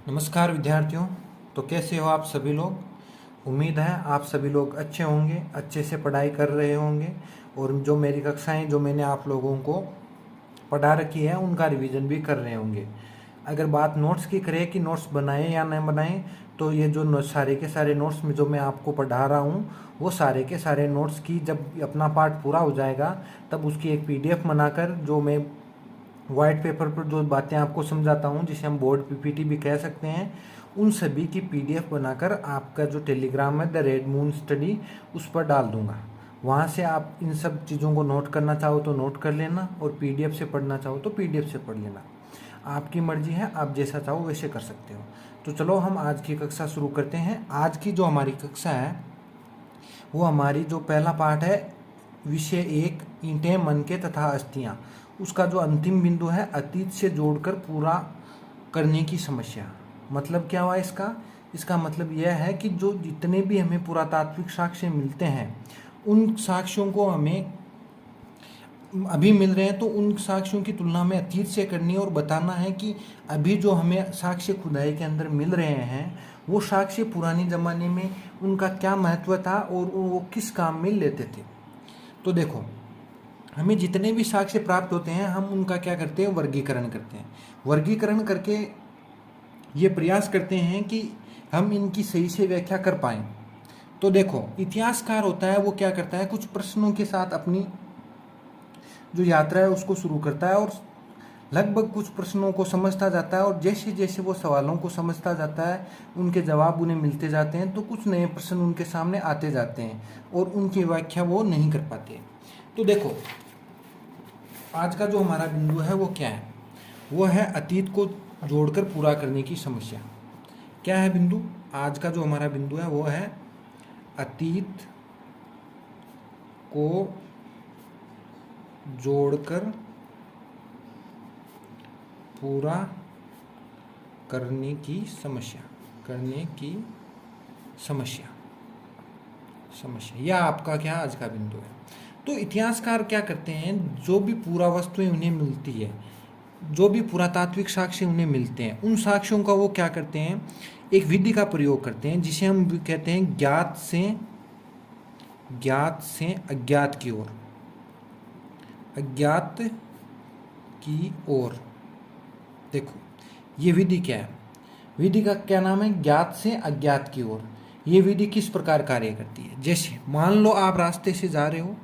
नमस्कार विद्यार्थियों। तो कैसे हो आप सभी लोग। उम्मीद है आप सभी लोग अच्छे होंगे, अच्छे से पढ़ाई कर रहे होंगे और जो मेरी कक्षाएं जो मैंने आप लोगों को पढ़ा रखी है उनका रिवीजन भी कर रहे होंगे। अगर बात नोट्स की करें कि नोट्स बनाएं या न बनाएं, तो ये जो सारे के सारे नोट्स में जो मैं आपको पढ़ा रहा हूँ वो सारे के सारे नोट्स की जब अपना पार्ट पूरा हो जाएगा तब उसकी एक PDF बनाकर जो मैं वाइट पेपर पर जो बातें आपको समझाता हूँ, जिसे हम बोर्ड PPT भी कह सकते हैं, उन सभी की PDF बनाकर आपका जो टेलीग्राम है द रेड मून स्टडी उस पर डाल दूंगा। वहाँ से आप इन सब चीज़ों को नोट करना चाहो तो नोट कर लेना और PDF से पढ़ना चाहो तो PDF से पढ़ लेना। आपकी मर्जी है, आप जैसा चाहो वैसे कर सकते हो। तो चलो हम आज की कक्षा शुरू करते हैं। आज की जो हमारी कक्षा है वो हमारी जो पहला पार्ट है विषय 1 ईंटें मन के तथा अस्थियां, उसका जो अंतिम बिंदु है अतीत से जोड़कर पूरा करने की समस्या। मतलब क्या हुआ इसका मतलब यह है कि जो जितने भी हमें पुरातात्विक साक्ष्य मिलते हैं उन साक्ष्यों को हमें अभी मिल रहे हैं तो उन साक्ष्यों की तुलना में अतीत से करनी है और बताना है कि अभी जो हमें साक्ष्य खुदाई के अंदर मिल रहे हैं वो साक्ष्य पुराने ज़माने में उनका क्या महत्व था और वो किस काम में लेते थे। तो देखो, हमें जितने भी साक्ष्य प्राप्त होते हैं हम उनका क्या करते हैं, वर्गीकरण करते हैं। वर्गीकरण करके ये प्रयास करते हैं कि हम इनकी सही से व्याख्या कर पाएँ। तो देखो, इतिहासकार होता है वो क्या करता है, कुछ प्रश्नों के साथ अपनी जो यात्रा है उसको शुरू करता है और लगभग कुछ प्रश्नों को समझता जाता है और जैसे जैसे वो सवालों को समझता जाता है उनके जवाब उन्हें मिलते जाते हैं तो कुछ नए प्रश्न उनके सामने आते जाते हैं और उनकी व्याख्या वो नहीं कर पाते। तो देखो, आज का जो हमारा बिंदु है वो क्या है, वो है अतीत को जोड़कर पूरा करने की समस्या। क्या है बिंदु? आज का जो हमारा बिंदु है वो है अतीत को जोड़कर पूरा करने की समस्या। यह आपका क्या आज का बिंदु है। तो इतिहासकार क्या करते हैं, जो भी पुरावस्तुएं उन्हें मिलती है, जो भी पुरातात्विक साक्ष्य उन्हें मिलते हैं, उन साक्ष्यों का वो क्या करते हैं, एक विधि का प्रयोग करते हैं जिसे हम कहते हैं ज्ञात से अज्ञात की ओर। देखो, ये विधि क्या है, विधि का क्या नाम है, ज्ञात से अज्ञात की ओर। ये विधि किस प्रकार कार्य करती है, जैसे मान लो आप रास्ते से जा रहे हो,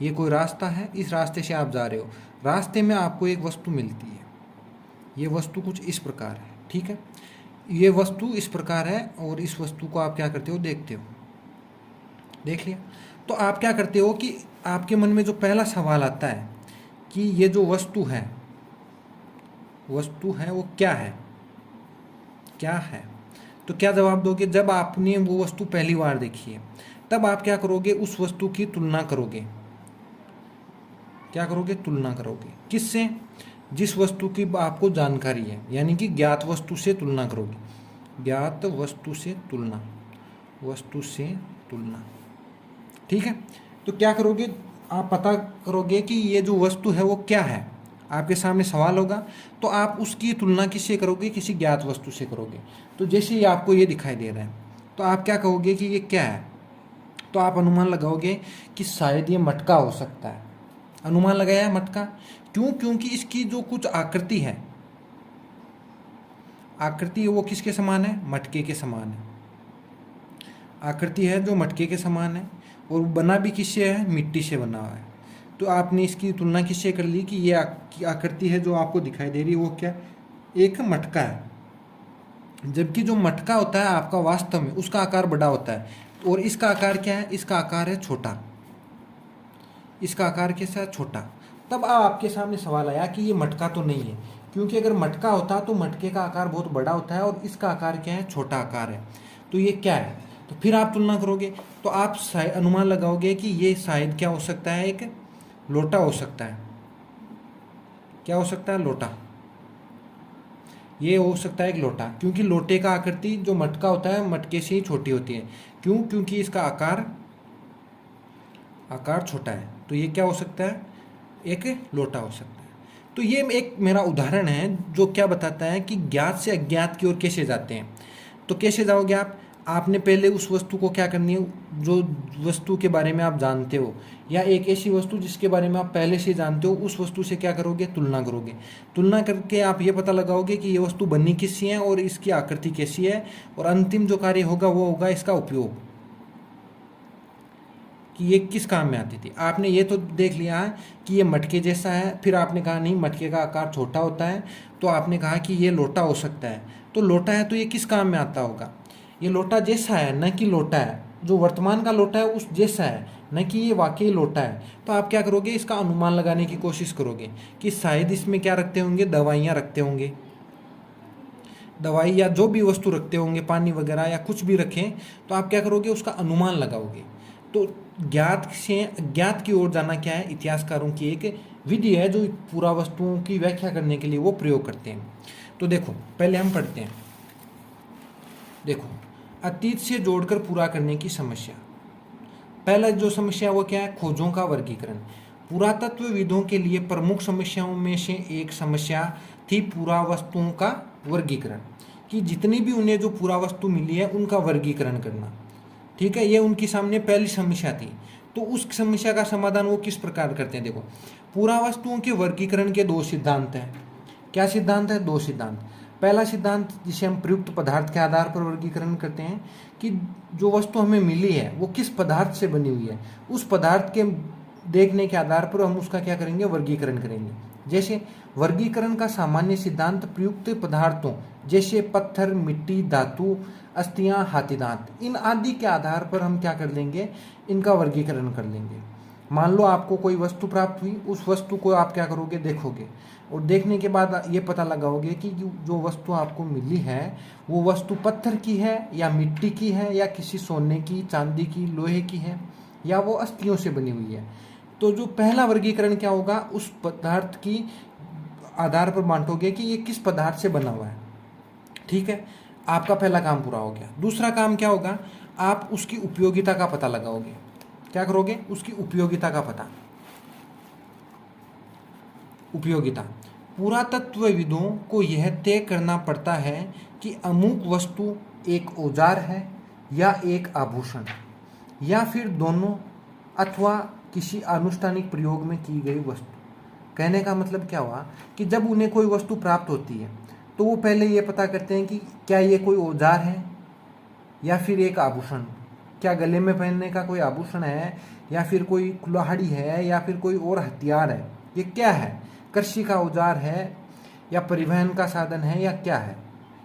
ये कोई रास्ता है, इस रास्ते से आप जा रहे हो, रास्ते में आपको एक वस्तु मिलती है, ये वस्तु कुछ इस प्रकार है, ठीक है, ये वस्तु इस प्रकार है और इस वस्तु को आप क्या करते हो, देखते हो, देख लिया। तो आप क्या करते हो कि आपके मन में जो पहला सवाल आता है कि ये जो वस्तु है वो क्या है, तो क्या जवाब दोगे? जब आपने वो वस्तु पहली बार देखी है तब आप क्या करोगे, उस वस्तु की तुलना करोगे। क्या करोगे? तुलना करोगे। किससे? जिस वस्तु की आपको जानकारी है, यानी कि ज्ञात वस्तु से तुलना करोगे। ज्ञात वस्तु से तुलना, ठीक है। तो क्या करोगे, आप पता करोगे कि ये जो वस्तु है वो क्या है। आपके सामने सवाल होगा तो आप उसकी तुलना किससे करोगे, किसी ज्ञात वस्तु से करोगे। तो जैसे ही आपको ये दिखाई दे रहा है तो आप क्या कहोगे कि ये क्या है, तो आप अनुमान लगाओगे कि शायद ये मटका हो सकता है। अनुमान लगाया मटका, क्यों? क्योंकि इसकी जो कुछ आकृति है वो किसके समान है, मटके के समान है। आकृति है जो मटके के समान है और बना भी किससे है, मिट्टी से बना हुआ है। तो आपने इसकी तुलना किससे कर ली कि ये आकृति है जो आपको दिखाई दे रही है वो क्या, एक मटका है। जबकि जो मटका होता है आपका वास्तव में उसका आकार बड़ा होता है और इसका आकार क्या है, इसका आकार है छोटा। इसका आकार कैसा है, छोटा। तब आपके सामने सवाल आया कि ये मटका तो नहीं है, क्योंकि अगर मटका होता तो मटके का आकार बहुत बड़ा होता है और इसका आकार क्या है, छोटा आकार है। तो ये क्या है, तो फिर आप तुलना करोगे तो आप अनुमान लगाओगे कि ये शायद क्या हो सकता है, एक लोटा हो सकता है। क्या हो सकता है, लोटा। ये हो सकता है एक लोटा, क्योंकि लोटे का आकृति जो मटका होता है मटके से ही छोटी होती है। क्यों? क्योंकि इसका आकार छोटा है। तो ये क्या हो सकता है, एक लोटा हो सकता है। तो ये एक मेरा उदाहरण है जो क्या बताता है कि ज्ञात से अज्ञात की ओर कैसे जाते हैं। तो कैसे जाओगे आप? आपने पहले उस वस्तु को क्या करनी है, जो वस्तु के बारे में आप जानते हो या एक ऐसी वस्तु जिसके बारे में आप पहले से जानते हो, उस वस्तु से क्या करोगे? तुलना करोगे। तुलना करके आप ये पता लगाओगे कि ये वस्तु बनी किससे है और इसकी आकृति कैसी है, और अंतिम जो कार्य होगा वो होगा इसका उपयोग, कि ये किस काम में आती थी। आपने ये तो देख लिया है कि ये मटके जैसा है, फिर आपने कहा नहीं मटके का आकार छोटा होता है, तो आपने कहा कि ये लोटा हो सकता है। तो लोटा है तो ये किस काम में आता होगा? ये लोटा जैसा है, न कि लोटा है। जो वर्तमान का लोटा है उस जैसा है, न कि ये वाकई लोटा है। तो आप क्या करोगे? इसका अनुमान लगाने की कोशिश करोगे कि शायद इसमें क्या रखते होंगे? दवाइयाँ रखते होंगे, दवाई या जो भी वस्तु रखते होंगे, पानी वगैरह या कुछ भी रखें, तो आप क्या करोगे? उसका अनुमान लगाओगे। तो ज्ञात से अज्ञात की ओर जाना क्या है? इतिहासकारों की एक विधि है जो पूरा वस्तुओं की व्याख्या करने के लिए वो प्रयोग करते हैं। तो देखो पहले हम पढ़ते हैं। देखो, अतीत से जोड़कर पूरा करने की समस्या। पहला जो समस्या वो क्या है? खोजों का वर्गीकरण। पुरातत्वविदों के लिए प्रमुख समस्याओं में से एक समस्या थी पुरावस्तुओं का वर्गीकरण, कि जितनी भी उन्हें जो पुरावस्तु मिली है उनका वर्गीकरण करना। ठीक है, ये उनकी सामने पहली समस्या थी। तो उस समस्या का समाधान वो किस प्रकार करते हैं? देखो, पुरावस्तुओं के वर्गीकरण के दो सिद्धांत हैं। क्या सिद्धांत है? दो सिद्धांत। पहला सिद्धांत जिसे हम प्रयुक्त पदार्थ के आधार पर वर्गीकरण करते हैं, कि जो वस्तु हमें मिली है वो किस पदार्थ से बनी हुई है, उस पदार्थ के देखने के आधार पर हम उसका क्या करेंगे? वर्गीकरण करेंगे। जैसे वर्गीकरण का सामान्य सिद्धांत प्रयुक्त पदार्थों जैसे पत्थर, मिट्टी, धातु, अस्थियां, हाथी दांत, इन आदि के आधार पर हम क्या कर लेंगे? इनका वर्गीकरण कर लेंगे। मान लो आपको कोई वस्तु प्राप्त हुई, उस वस्तु को आप क्या करोगे? देखोगे, और देखने के बाद ये पता लगाओगे कि जो वस्तु आपको मिली है वो वस्तु पत्थर की है या मिट्टी की है या किसी सोने की, चांदी की, लोहे की है, या वो अस्थियों से बनी हुई है। तो जो पहला वर्गीकरण क्या होगा? उस पदार्थ की आधार पर बांटोगे कि ये किस पदार्थ से बना हुआ है। ठीक है, आपका पहला काम पूरा हो गया। दूसरा काम क्या होगा? आप उसकी उपयोगिता का पता लगाओगे। क्या करोगे? उसकी उपयोगिता का पता। उपयोगिता, पुरातत्वविदों को यह तय करना पड़ता है कि अमुक वस्तु एक औजार है या एक आभूषण, या फिर दोनों, अथवा किसी अनुष्ठानिक प्रयोग में की गई वस्तु। कहने का मतलब क्या हुआ कि जब उन्हें कोई वस्तु प्राप्त होती है तो वो पहले ये पता करते हैं कि क्या ये कोई औजार है या फिर एक आभूषण। क्या गले में पहनने का कोई आभूषण है, या फिर कोई कुल्हाड़ी है, या फिर कोई और हथियार है? ये क्या है? कृषि का औजार है, या परिवहन का साधन है, या क्या है,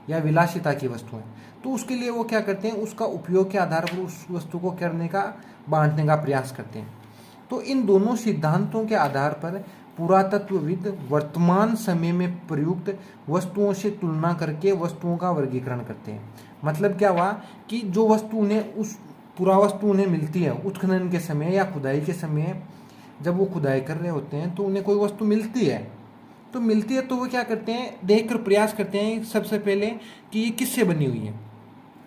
या विलासिता की वस्तु है? तो उसके लिए वो क्या करते हैं? उसका उपयोग के आधार पर उस वस्तु को करने का, बांटने का प्रयास करते हैं। तो इन दोनों सिद्धांतों के आधार पर पुरातत्वविद वर्तमान समय में प्रयुक्त वस्तुओं से तुलना करके वस्तुओं का वर्गीकरण करते हैं। मतलब क्या हुआ कि जो वस्तु उन्हें, उस पुरावस्तु उन्हें मिलती है उत्खनन के समय या खुदाई के समय, जब वो खुदाई कर रहे होते हैं तो उन्हें कोई वस्तु मिलती है, तो वो क्या करते हैं? देखकर प्रयास करते हैं सबसे पहले कि ये किससे बनी हुई है।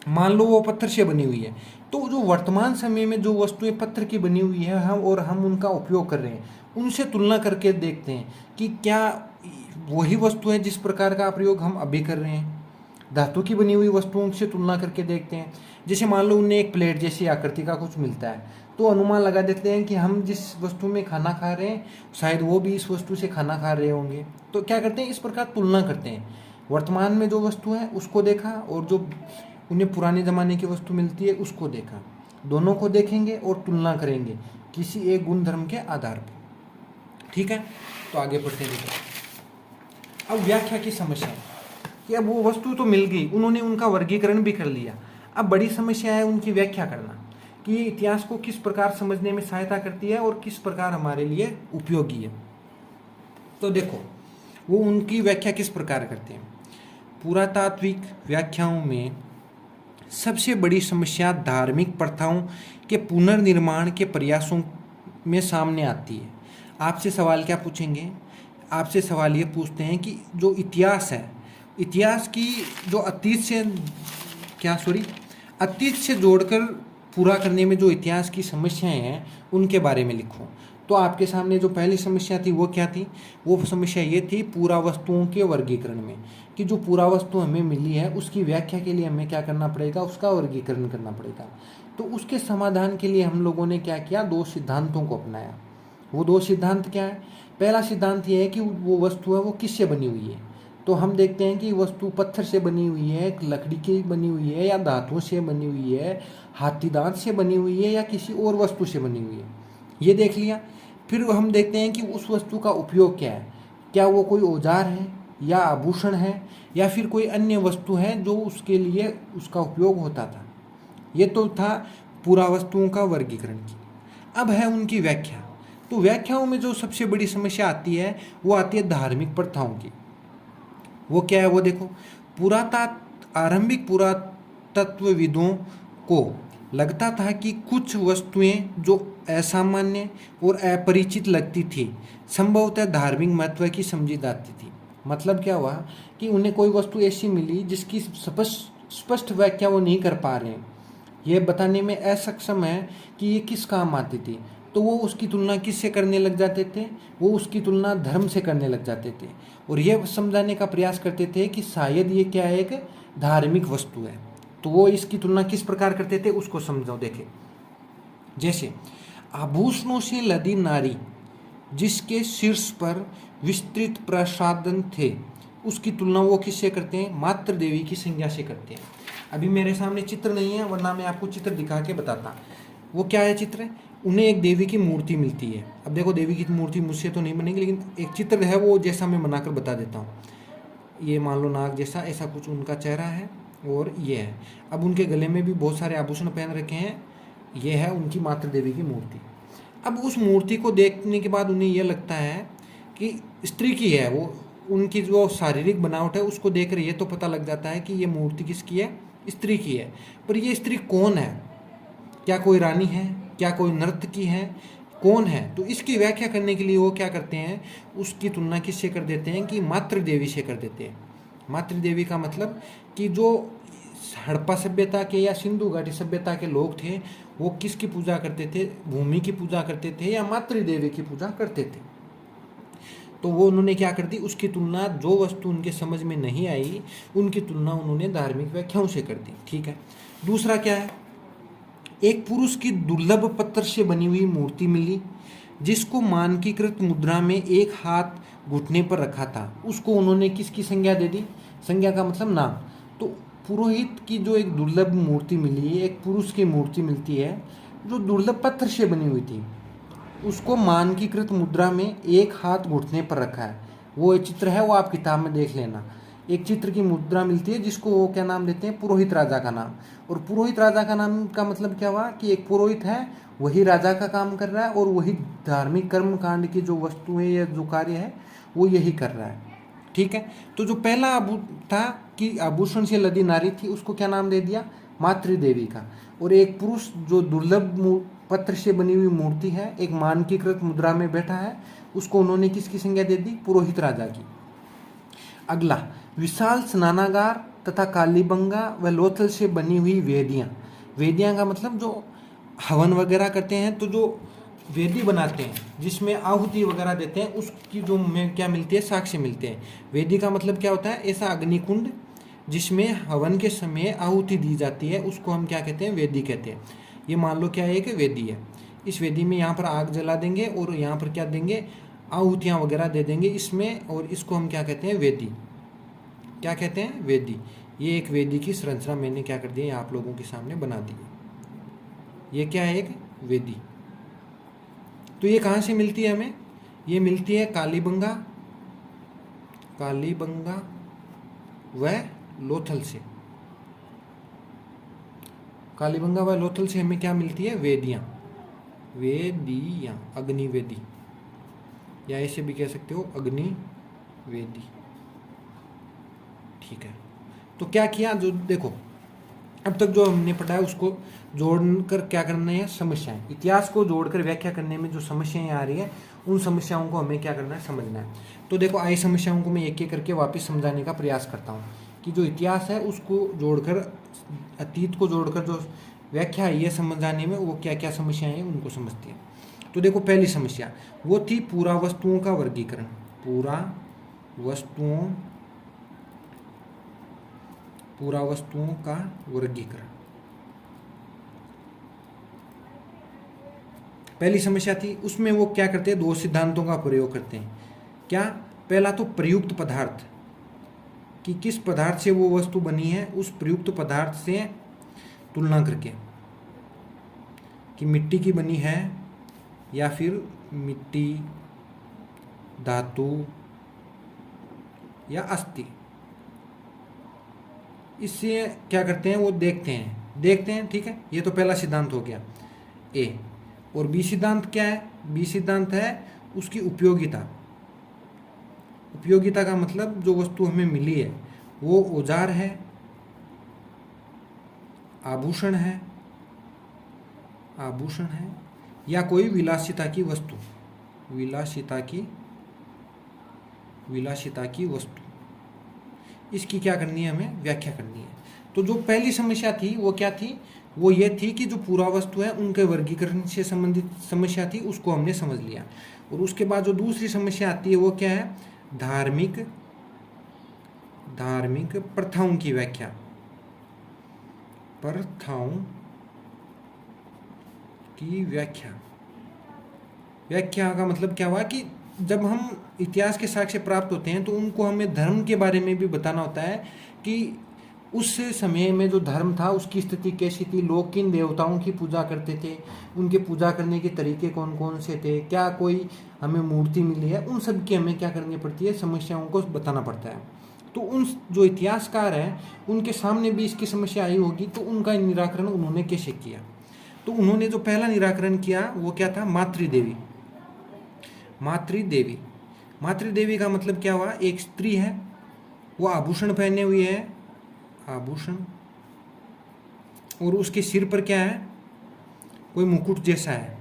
मान लो वो पत्थर से बनी हुई है, तो जो वर्तमान समय में जो वस्तुएं पत्थर की बनी हुई है हम उनका उपयोग कर रहे हैं, उनसे तुलना करके देखते हैं कि क्या वही वस्तु है जिस प्रकार का प्रयोग हम अभी कर रहे हैं। धातु की बनी हुई वस्तुओं से तुलना करके देखते हैं। जैसे मान लो उन्हें एक प्लेट जैसी आकृति का कुछ मिलता है, तो अनुमान लगा देते हैं कि हम जिस वस्तु में खाना खा रहे हैं शायद वो भी इस वस्तु से खाना खा रहे होंगे। तो क्या करते हैं? इस प्रकार तुलना करते हैं। वर्तमान में जो वस्तु है उसको देखा, और जो उन्हें पुराने ज़माने की वस्तु मिलती है उसको देखा। दोनों को देखेंगे और तुलना करेंगे किसी एक गुण धर्म के आधार पर। ठीक है, तो आगे बढ़ते हैं। अब व्याख्या की समस्या कि अब वो वस्तु तो मिल गई, उन्होंने उनका वर्गीकरण भी कर लिया। अब बड़ी समस्या है उनकी व्याख्या करना, कि ये इतिहास को किस प्रकार समझने में सहायता करती है और किस प्रकार हमारे लिए उपयोगी है। तो देखो, वो उनकी व्याख्या किस प्रकार करते हैं। पुरातात्विक व्याख्याओं में सबसे बड़ी समस्या धार्मिक प्रथाओं के पुनर्निर्माण के प्रयासों में सामने आती है। आपसे सवाल क्या पूछेंगे? आपसे सवाल ये पूछते हैं कि जो इतिहास है, इतिहास की जो अतीत से जोड़कर पूरा करने में जो इतिहास की समस्याएं हैं उनके बारे में लिखो। तो आपके सामने जो पहली समस्या थी वो क्या थी? वो समस्या ये थी पूरा वस्तुओं के वर्गीकरण में, कि जो पूरा वस्तु हमें मिली है उसकी व्याख्या के लिए हमें क्या करना पड़ेगा? उसका वर्गीकरण करना पड़ेगा। तो उसके समाधान के लिए हम लोगों ने क्या किया? 2 सिद्धांतों को अपनाया। वो 2 सिद्धांत क्या है? पहला सिद्धांत ये है कि वो वस्तु है वो किससे बनी हुई है। तो हम देखते हैं कि वस्तु पत्थर से बनी हुई है, लकड़ी की बनी हुई है, या धातुओं से बनी हुई है, हाथी दांत से बनी हुई है, या किसी और वस्तु से बनी हुई है। ये देख लिया। फिर हम देखते हैं कि उस वस्तु का उपयोग क्या है। क्या वो कोई औजार है, या आभूषण है, या फिर कोई अन्य वस्तु है जो उसके लिए उसका उपयोग होता था। ये तो था पूरा वस्तुओं का वर्गीकरण की। अब है उनकी व्याख्या। तो व्याख्याओं में जो सबसे बड़ी समस्या आती है वो आती है धार्मिक प्रथाओं की। वो क्या है? वो देखो, आरंभिक पुरातत्वविदों को लगता था कि कुछ वस्तुएं जो असामान्य और अपरिचित लगती थी संभवतः धार्मिक महत्व की समझी जाती थी। मतलब क्या हुआ कि उन्हें कोई वस्तु ऐसी मिली जिसकी स्पष्ट व्याख्या वो नहीं कर पा रहे हैं, ये बताने में असक्षम है कि ये किस काम आती थी। तो वो उसकी तुलना किससे करने लग जाते थे? वो उसकी तुलना धर्म से करने लग जाते थे, और ये समझाने का प्रयास करते थे कि शायद ये क्या है? एक धार्मिक वस्तु है। तो वो इसकी तुलना किस प्रकार करते थे उसको समझो। देखें, जैसे आभूषणों से लदी नारी जिसके शीर्ष पर विस्तृत प्रसाधन थे, उसकी तुलना वो किससे करते हैं? मातृ देवी की संज्ञा से करते हैं। अभी मेरे सामने चित्र नहीं है, वरना मैं आपको चित्र दिखा के बताता। वो क्या है चित्र? उन्हें एक देवी की मूर्ति मिलती है। अब देखो, देवी की मूर्ति मुझसे तो नहीं बनेगी, लेकिन एक चित्र है वो जैसा मैं बनाकर बता देता हूँ। ये मान लो नाग जैसा, ऐसा कुछ उनका चेहरा है, और ये है। अब उनके गले में भी बहुत सारे आभूषण पहन रखे हैं। ये है उनकी मातृ देवी की मूर्ति। अब उस मूर्ति को देखने के बाद उन्हें यह लगता है कि स्त्री की है वो। उनकी जो शारीरिक बनावट है उसको देख कर ये तो पता लग जाता है कि ये मूर्ति किसकी है? स्त्री की है। पर ये स्त्री कौन है? क्या कोई रानी है? क्या कोई नर्तकी है? कौन है? तो इसकी व्याख्या करने के लिए वो क्या करते हैं? उसकी तुलना किससे कर देते हैं? कि मातृ देवी से कर देते हैं। मातृ देवी का मतलब कि जो हड़प्पा सभ्यता के या सिंधु घाटी सभ्यता के लोग थे वो किसकी पूजा करते थे? भूमि की पूजा करते थे या मातृ देवी की पूजा करते थे। तो वो उन्होंने क्या कर दी? उसकी तुलना, जो वस्तु उनके समझ में नहीं आई उनकी तुलना उन्होंने धार्मिक व्याख्याओं से कर दी। ठीक है। दूसरा क्या है? एक पुरुष की दुर्लभ पत्थर से बनी हुई मूर्ति मिली जिसको मानकीकृत मुद्रा में एक हाथ घुटने पर रखा था। उसको उन्होंने किसकी संज्ञा दे दी? संज्ञा का मतलब नाम। तो पुरोहित की जो एक दुर्लभ मूर्ति मिली, एक पुरुष की मूर्ति मिलती है जो दुर्लभ पत्थर से बनी हुई थी, उसको मानकीकृत मुद्रा में एक हाथ घुटने पर रखा है। वो एक चित्र है, वो आप किताब में देख लेना। एक चित्र की मुद्रा मिलती है जिसको वो क्या नाम देते हैं? पुरोहित राजा का नाम। और पुरोहित राजा का नाम का मतलब क्या हुआ? कि एक पुरोहित है, वही राजा का काम कर रहा है, और वही धार्मिक कर्म कांड की जो वस्तुएं या जो कार्य है वो यही कर रहा है। ठीक है। तो जो पहला था कि आभूषण से लदी नारी थी, उसको क्या नाम दे दिया? मातृ देवी का। और एक पुरुष जो दुर्लभ पत्थर से बनी हुई मूर्ति है, एक मानकीकृत मुद्रा में बैठा है, उसको उन्होंने किसकी संज्ञा दे दी? पुरोहित राजा की। अगला, विशाल स्नानागार तथा कालीबंगा व लोथल से बनी हुई वेदियाँ। वेदियाँ का मतलब जो हवन वगैरह करते हैं, तो जो वेदी बनाते हैं जिसमें आहुति वगैरह देते हैं, उसकी जो में क्या मिलती है? साक्ष्य मिलते हैं। वेदी का मतलब क्या होता है? ऐसा अग्निकुंड जिसमें हवन के समय आहुति दी जाती है, उसको हम क्या कहते हैं? वेदी कहते हैं। ये मान लो क्या है? कि वेदी है। इस वेदी में यहाँ पर आग जला देंगे और यहाँ पर क्या देंगे? आहुतियाँ वगैरह दे देंगे इसमें, और इसको हम क्या कहते हैं? वेदी। क्या कहते हैं? वेदी। ये एक वेदी की संरचना मैंने क्या कर दी है? आप लोगों के सामने बना दी है। ये क्या है? एक वेदी। तो ये कहाँ से मिलती है हमें? ये मिलती है कालीबंगा व लोथल से। कालीबंगा व लोथल से हमें क्या मिलती है? वेदियाँ। अग्निवेदी, या ऐसे भी कह सकते हो अग्निवेदी। ठीक है। तो क्या किया? जो देखो, अब तक जो हमने पढ़ा है उसको जोड़कर क्या करना है? समस्याएं। इतिहास को जोड़कर व्याख्या करने में जो समस्याएं आ रही है उन समस्याओं को हमें क्या करना है? समझना है। तो देखो, आई समस्याओं को मैं एक एक करके वापस समझाने का प्रयास करता हूँ कि जो इतिहास है उसको जोड़कर, अतीत को जोड़कर जो व्याख्या है ये समझाने में वो क्या क्या समस्याएं हैं उनको समझती है। तो देखो पहली समस्या वो थी पूरा वस्तुओं का वर्गीकरण, पूरा वस्तुओं का वर्गीकरण। पहली समस्या थी, उसमें वो क्या करते हैं, दो सिद्धांतों का प्रयोग करते हैं। क्या? पहला तो प्रयुक्त पदार्थ, कि किस पदार्थ से वो वस्तु बनी है, उस प्रयुक्त पदार्थ से तुलना करके, कि मिट्टी की बनी है या फिर मिट्टी, धातु या अस्थि। इससे क्या करते हैं, वो देखते हैं। ठीक है, ये तो पहला सिद्धांत हो गया ए। और बी सिद्धांत क्या है? बी सिद्धांत है उसकी उपयोगिता। उपयोगिता का मतलब जो वस्तु हमें मिली है वो औजार है, आभूषण है या कोई विलासिता की वस्तु, विलासिता की वस्तु। इसकी क्या करनी है, हमें व्याख्या करनी है। तो जो पहली समस्या थी वो क्या थी, वो ये थी कि जो पूरा वस्तु है उनके वर्गीकरण से संबंधित समस्या थी, उसको हमने समझ लिया। और उसके बाद जो दूसरी समस्या आती है वो क्या है, धार्मिक प्रथाओं की व्याख्या। व्याख्या का मतलब क्या हुआ कि जब हम इतिहास के साक्ष्य प्राप्त होते हैं तो उनको हमें धर्म के बारे में भी बताना होता है कि उस समय में जो धर्म था उसकी स्थिति कैसी थी, लोग किन देवताओं की पूजा करते थे, उनके पूजा करने के तरीके कौन कौन से थे, क्या कोई हमें मूर्ति मिली है, उन सब की हमें क्या करनी पड़ती है, समस्याओं को बताना पड़ता है। तो उन जो इतिहासकार हैं उनके सामने भी इसकी समस्या आई होगी, तो उनका निराकरण उन्होंने कैसे किया। तो उन्होंने जो पहला निराकरण किया वो क्या था, मातृदेवी। मातृदेवी का मतलब क्या हुआ, एक स्त्री है, वो आभूषण पहने हुई है, आभूषण, और उसके सिर पर क्या है, कोई मुकुट जैसा है।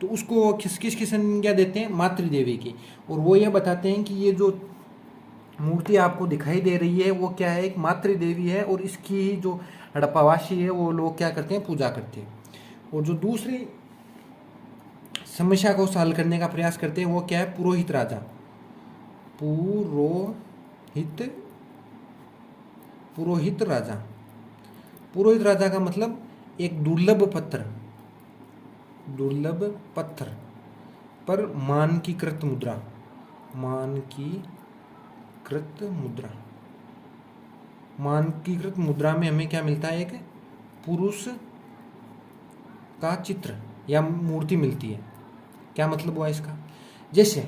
तो उसको किसकी संज्ञा देते हैं, मातृदेवी की। और वो ये बताते हैं कि ये जो मूर्ति आपको दिखाई दे रही है वो क्या है, एक मातृदेवी है, और इसकी जो हड़प्पावासी है वो लोग क्या करते हैं, पूजा करते हैं। और जो दूसरी समस्या को हल करने का प्रयास करते हैं वो क्या है, पुरोहित राजा। पुरोहित राजा का मतलब एक दुर्लभ पत्थर पर मानकीकृत मुद्रा में हमें क्या मिलता है, एक पुरुष का चित्र या मूर्ति मिलती है। क्या मतलब हुआ इसका, जैसे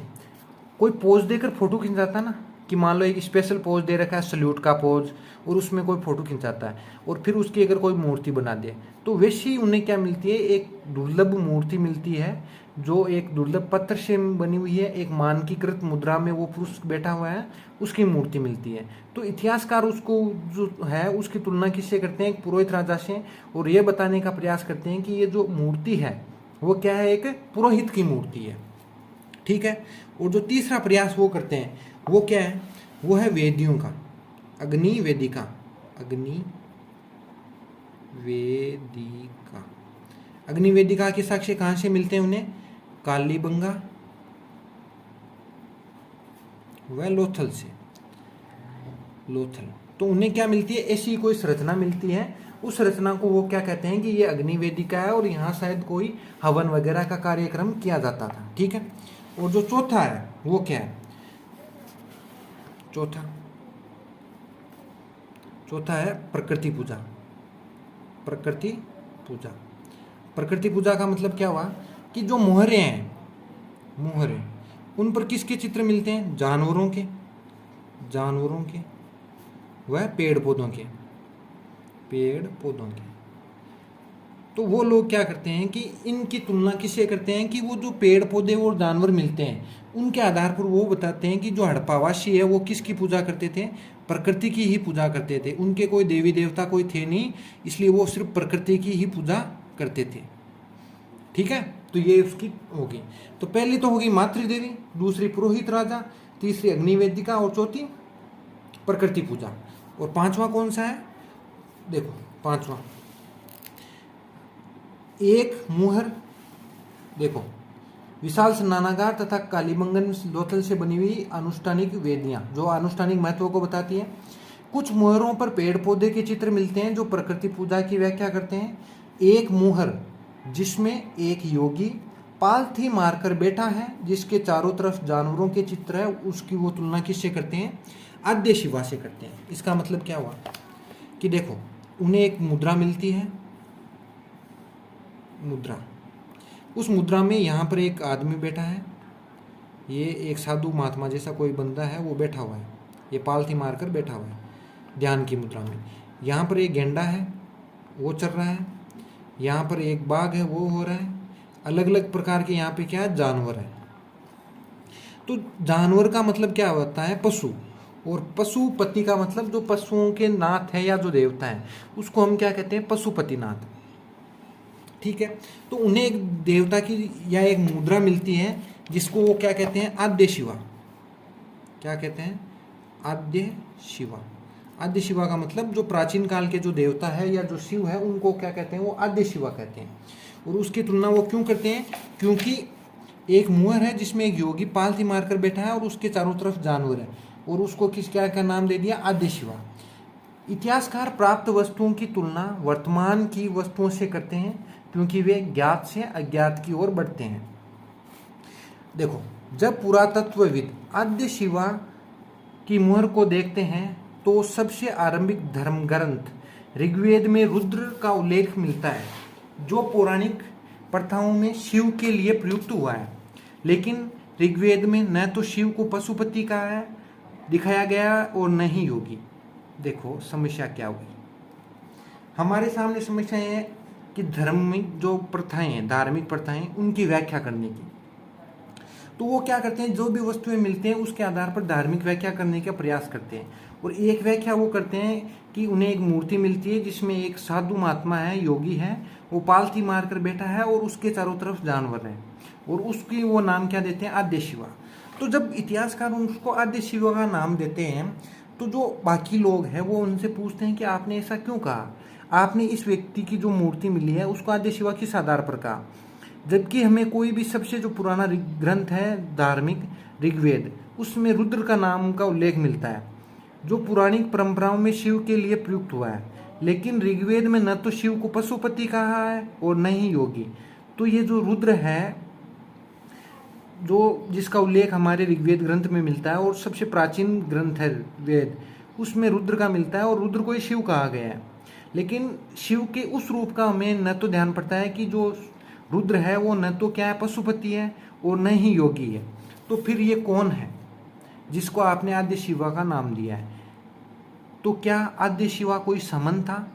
कोई पोज देकर फोटो खिंचाता ना, कि मान लो एक स्पेशल पोज दे रखा है, सल्यूट का पोज, और उसमें कोई फोटो खिंचाता है और फिर उसकी अगर कोई मूर्ति बना दे, तो वैसी उन्हें क्या मिलती है, एक दुर्लभ मूर्ति मिलती है जो एक दुर्लभ पत्थर से बनी हुई है, एक मानकीकृत मुद्रा में वो पुरुष बैठा हुआ है, उसकी मूर्ति मिलती है। तो इतिहासकार उसको जो है उसकी तुलना किससे करते हैं, एक पुरोहित राजा से, और ये बताने का प्रयास करते हैं कि ये जो मूर्ति है वो क्या है, एक पुरोहित की मूर्ति है। ठीक है। और जो तीसरा प्रयास वो करते हैं वो क्या है, वो है वेदियों का, अग्नि वेदिका के साक्ष्य कहाँ से मिलते हैं उन्हें, कालीबंगा व लोथल से। तो उन्हें क्या मिलती है, ऐसी कोई संरचना मिलती है, उस रचना को वो क्या कहते हैं कि ये अग्नि वेदिका है, और यहाँ शायद कोई हवन वगैरह का कार्यक्रम किया जाता था। ठीक है। और जो चौथा है वो क्या है, चौथा है प्रकृति पूजा का मतलब क्या हुआ कि जो मोहरे हैं, उन पर किसके चित्र मिलते हैं, जानवरों के वह पेड़ पौधों के। तो वो लोग क्या करते हैं कि इनकी तुलना किससे करते हैं, कि वो जो पेड़ पौधे और जानवर मिलते हैं उनके आधार पर वो बताते हैं कि जो हड़प्पावासी है वो किसकी पूजा करते थे, प्रकृति की ही पूजा करते थे। उनके कोई देवी देवता कोई थे नहीं, इसलिए वो सिर्फ प्रकृति की ही पूजा करते थे। ठीक है। तो ये उसकी होगी। तो पहली तो होगी मातृदेवी, दूसरी पुरोहित राजा, तीसरी अग्निवेदिका, और चौथी प्रकृति पूजा। और पांचवा कौन सा है, देखो पांचवा एक मुहर। देखो विशाल स्नानागार तथा कालीबंगन लोथल से बनी हुई अनुष्ठानिक वेदियाँ जो अनुष्ठानिक महत्व को बताती है। कुछ मुहरों पर पेड़ पौधे के चित्र मिलते हैं जो प्रकृति पूजा की व्याख्या करते हैं। एक मुहर जिसमें एक योगी पालथी मारकर बैठा है जिसके चारों तरफ जानवरों के चित्र है, उसकी वो तुलना किससे करते हैं? आद्य शिवा से करते हैं। इसका मतलब क्या हुआ कि देखो, उन्हें एक मुद्रा मिलती है, मुद्रा, उस मुद्रा में यहाँ पर एक आदमी बैठा है, ये एक साधु महात्मा जैसा कोई बंदा है, वो बैठा हुआ है, ये पालथी मारकर बैठा हुआ है ध्यान की मुद्रा में। यहाँ पर एक गेंडा है, वो चल रहा है, यहाँ पर एक बाघ है, वो हो रहा है। अलग अलग प्रकार के यहाँ पे क्या है? जानवर है। तो जानवर का मतलब क्या होता है? पशु। और पशुपति का मतलब जो पशुओं के नाथ है या जो देवता है उसको हम क्या कहते हैं? पशुपतिनाथ। ठीक है। तो उन्हें एक देवता की या एक मुद्रा मिलती है जिसको वो क्या कहते हैं? आद्य शिवा। क्या कहते हैं? आद्य शिवा। आद्य शिवा का मतलब जो प्राचीन काल के जो देवता है या जो शिव है उनको क्या कहते हैं? वो आद्य शिवा कहते हैं। और उसकी तुलना वो क्यों करते हैं? क्योंकि एक मुहर है जिसमें एक योगी पालथी मारकर बैठा है और उसके चारों तरफ जानवर है, और उसको किस क्या का नाम दे दिया? आद्य शिवा। इतिहासकार प्राप्त वस्तुओं की तुलना वर्तमान की वस्तुओं से करते हैं क्योंकि वे ज्ञात से अज्ञात की ओर बढ़ते हैं। देखो, जब पुरातत्वविद आद्य शिवा की मुहर को देखते हैं तो सबसे आरंभिक धर्म ग्रंथ ऋग्वेद में रुद्र का उल्लेख मिलता है जो पौराणिक प्रथाओं में शिव के लिए प्रयुक्त हुआ है। लेकिन ऋग्वेद में न तो शिव को पशुपति का है दिखाया गया और न ही योगी। देखो समस्या क्या हुई, हमारे सामने समस्या है कि धार्मिक जो प्रथाएं हैं, धार्मिक प्रथाएं, उनकी व्याख्या करने की। तो वो क्या करते हैं? जो भी वस्तुएं मिलते हैं उसके आधार पर धार्मिक व्याख्या करने का प्रयास करते हैं। और एक व्याख्या वो करते हैं कि उन्हें एक मूर्ति मिलती है जिसमें एक साधु महात्मा है, योगी है, वो पालथी मारकर बैठा है और उसके चारों तरफ जानवर है, और उसकी वो नाम क्या देते हैं? आद्य शिवा। तो जब इतिहासकार उसको आद्य शिवा का नाम देते हैं तो जो बाकी लोग हैं वो उनसे पूछते हैं कि आपने ऐसा क्यों कहा? आपने इस व्यक्ति की जो मूर्ति मिली है उसको आद्य शिवा किस आधार पर कहा? जबकि हमें कोई भी सबसे जो पुराना ग्रंथ है धार्मिक ऋग्वेद, उसमें रुद्र का नाम का उल्लेख मिलता है जो पौराणिक परंपराओं में शिव के लिए प्रयुक्त हुआ है। लेकिन ऋग्वेद में न तो शिव को पशुपति कहा है और न ही योगी। तो ये जो रुद्र है, जो जिसका उल्लेख हमारे ऋग्वेद ग्रंथ में मिलता है और सबसे प्राचीन ग्रंथ है वेद, उसमें रुद्र का मिलता है और रुद्र को ही शिव कहा गया है। लेकिन शिव के उस रूप का हमें न तो ध्यान पड़ता है कि जो रुद्र है वो न तो क्या है? पशुपति है और न ही योगी है। तो फिर ये कौन है जिसको आपने आद्य शिवा का नाम दिया है? तो क्या आद्य शिवा कोई समन था?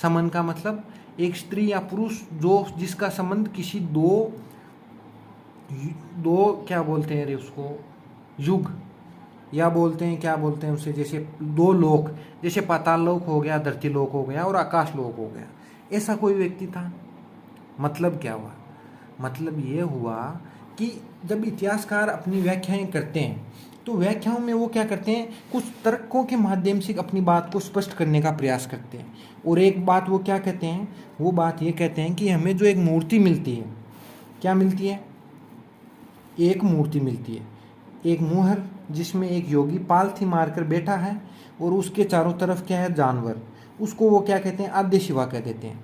समन का मतलब एक स्त्री या पुरुष जो जिसका संबंध किसी दो क्या बोलते हैं रे उसको? युग, या बोलते हैं क्या बोलते हैं उसे? जैसे दो लोक, जैसे पाताल लोक हो गया, धरती लोक हो गया और आकाश लोक हो गया, ऐसा कोई व्यक्ति था। मतलब क्या हुआ? मतलब ये हुआ कि जब इतिहासकार अपनी व्याख्याएं करते हैं तो व्याख्याओं में वो क्या करते हैं? कुछ तर्कों के माध्यम से अपनी बात को स्पष्ट करने का प्रयास करते हैं। और एक बात वो क्या कहते हैं? वो बात ये कहते हैं कि हमें जो एक मूर्ति मिलती है, क्या मिलती है? एक मूर्ति मिलती है, एक मुहर जिसमें एक योगी पालथी मारकर बैठा है और उसके चारों तरफ क्या है? जानवर। उसको वो क्या कहते हैं? आद्य शिवा कह देते हैं।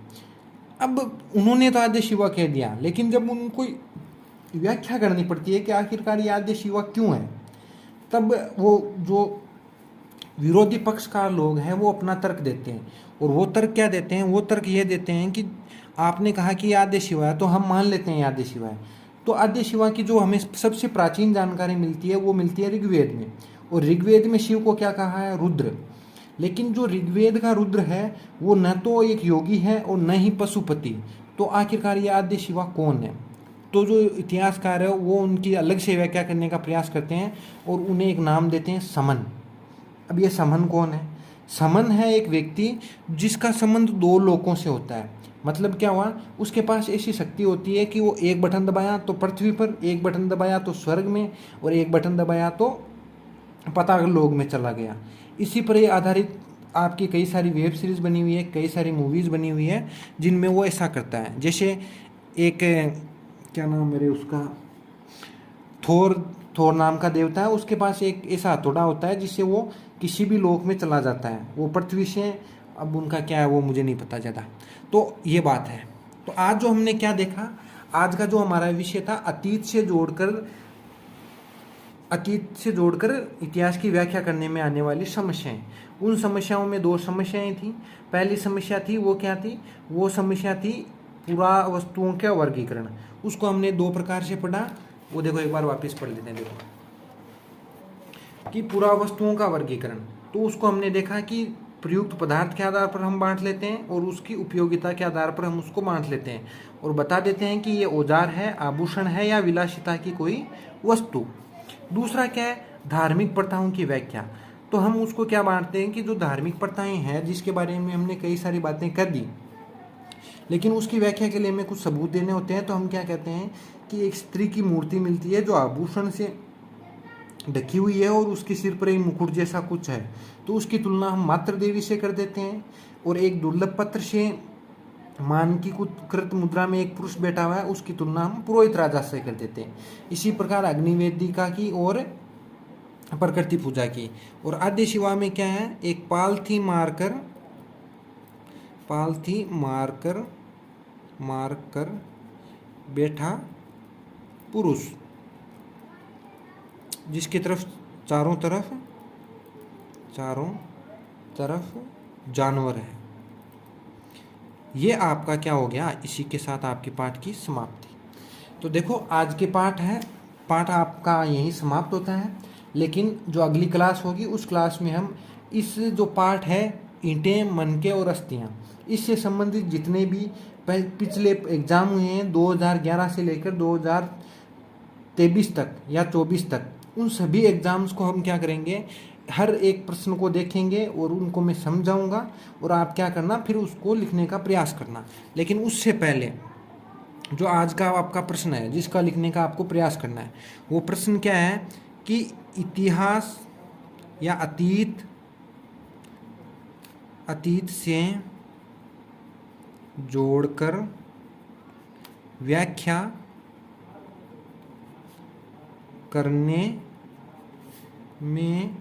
अब उन्होंने तो आद्य शिवा कह दिया, लेकिन जब उनको व्याख्या करनी पड़ती है कि आखिरकार ये आद्य शिवा क्यों है, तब वो जो विरोधी पक्ष का लोग हैं वो अपना तर्क देते हैं। और वो तर्क क्या देते हैं? वो तर्क ये देते हैं कि आपने कहा कि आद्य शिवा है तो हम मान लेते हैं आद्य शिवा है। तो आद्य शिवा की जो हमें सबसे प्राचीन जानकारी मिलती है वो मिलती है ऋग्वेद में, और ऋग्वेद में शिव को क्या कहा है? रुद्र। लेकिन जो ऋग्वेद का रुद्र है वो न तो एक योगी है और न ही पशुपति। तो आखिरकार ये आद्य शिवा कौन है? तो जो इतिहासकार है वो उनकी अलग से व्याख्या करने का प्रयास करते हैं और उन्हें एक नाम देते हैं समन। अब ये समन कौन है? समन है एक व्यक्ति जिसका संबंध दो लोकों से होता है। मतलब क्या हुआ? उसके पास ऐसी शक्ति होती है कि वो एक बटन दबाया तो पृथ्वी पर, एक बटन दबाया तो स्वर्ग में, और एक बटन दबाया तो पाताल लोक में चला गया। इसी पर ये आधारित आपकी कई सारी वेब सीरीज़ बनी हुई है, कई सारी मूवीज़ बनी हुई है जिनमें वो ऐसा करता है। जैसे एक क्या नाम मेरे उसका, थोर थोर नाम का देवता है, उसके पास एक ऐसा हथौड़ा होता है जिससे वो किसी भी लोक में चला जाता है। वो पृथ्वी से, अब उनका क्या है वो मुझे नहीं पता ज़्यादा। तो ये बात है। तो आज जो हमने क्या देखा, आज का जो हमारा विषय था अतीत से जोड़कर इतिहास की व्याख्या करने में आने वाली समस्याएं। उन समस्याओं में दो समस्याएं थी। पहली समस्या थी वो क्या थी, वो समस्या थी पुरा वस्तुओं का वर्गीकरण। उसको हमने दो प्रकार से पढ़ा। वो देखो एक बार वापस पढ़ लेते हैं। देखो कि पुरा वस्तुओं का वर्गीकरण, तो उसको हमने देखा कि प्रयुक्त पदार्थ के आधार पर हम बांट लेते हैं और उसकी उपयोगिता के आधार पर हम उसको बांट लेते हैं और बता देते हैं कि ये औजार है, आभूषण है या विलासिता की कोई वस्तु। दूसरा क्या है, धार्मिक प्रथाओं की व्याख्या। तो हम उसको क्या बांटते हैं कि जो धार्मिक प्रथाएं हैं जिसके बारे में हमने कई सारी बातें कर दी, लेकिन उसकी व्याख्या के लिए हमें कुछ सबूत देने होते हैं। तो हम क्या कहते हैं कि एक स्त्री की मूर्ति मिलती है जो आभूषण से ढकी हुई है और उसके सिर पर एक मुकुट जैसा कुछ है, तो उसकी तुलना हम मातृ देवी से कर देते हैं। और एक दुर्लभ पत्र से मानकीकृत मुद्रा में एक पुरुष बैठा हुआ है, उसकी तुलना हम पुरोहित राजा से कर देते हैं। इसी प्रकार अग्निवेदिका की और प्रकृति पूजा की। और आद्य शिवा में क्या है, एक पालथी मारकर बैठा पुरुष जिसकी तरफ चारों तरफ जानवर है। ये आपका क्या हो गया, इसी के साथ आपके पाठ की समाप्ति। तो देखो आज के पाठ आपका यहीं समाप्त होता है। लेकिन जो अगली क्लास होगी उस क्लास में हम इस जो पाठ है ईंटें, मनके और अस्थियां, इससे संबंधित जितने भी पिछले एग्जाम हुए हैं 2011 से लेकर 2023 तक या 24 तक, उन सभी एग्जाम्स को हम क्या करेंगे, हर एक प्रश्न को देखेंगे और उनको मैं समझाऊंगा और आप क्या करना फिर उसको लिखने का प्रयास करना। लेकिन उससे पहले जो आज का आपका प्रश्न है जिसका लिखने का आपको प्रयास करना है, वो प्रश्न क्या है कि इतिहास या अतीत से जोड़कर व्याख्या करने में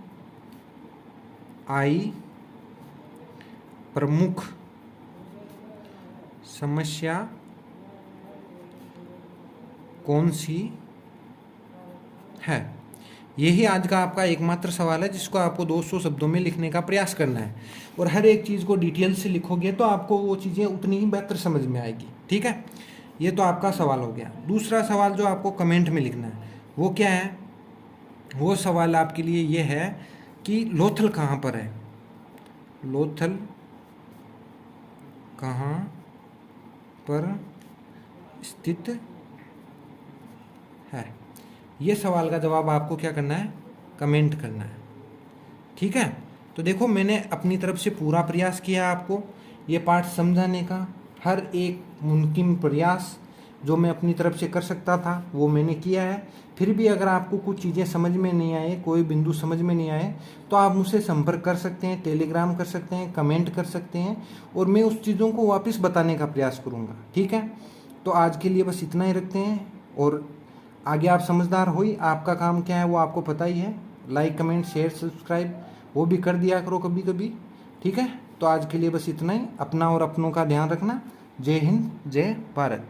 आई प्रमुख समस्या कौन सी है। यही आज का आपका एकमात्र सवाल है जिसको आपको 200 शब्दों में लिखने का प्रयास करना है। और हर एक चीज़ को डिटेल से लिखोगे तो आपको वो चीज़ें उतनी ही बेहतर समझ में आएगी। ठीक है, ये तो आपका सवाल हो गया। दूसरा सवाल जो आपको कमेंट में लिखना है वो क्या है, वो सवाल आपके लिए ये है कि लोथल कहाँ पर है, लोथल कहाँ पर स्थित है। ये सवाल का जवाब आपको क्या करना है, कमेंट करना है। ठीक है, तो देखो मैंने अपनी तरफ से पूरा प्रयास किया आपको ये पाठ समझाने का। हर एक मुमकिन प्रयास जो मैं अपनी तरफ से कर सकता था वो मैंने किया है। फिर भी अगर आपको कुछ चीज़ें समझ में नहीं आए, कोई बिंदु समझ में नहीं आए, तो आप मुझसे संपर्क कर सकते हैं, टेलीग्राम कर सकते हैं, कमेंट कर सकते हैं और मैं उस चीज़ों को वापस बताने का प्रयास करूँगा। ठीक है, तो आज के लिए बस इतना ही रखते हैं। और आगे आप समझदार हो ही, आपका काम क्या है वो आपको पता ही है। लाइक, कमेंट, शेयर, सब्सक्राइब वो भी कर दिया करो कभी कभी। ठीक है, तो आज के लिए बस इतना ही। अपना और अपनों का ध्यान रखना। जय हिंद, जय भारत।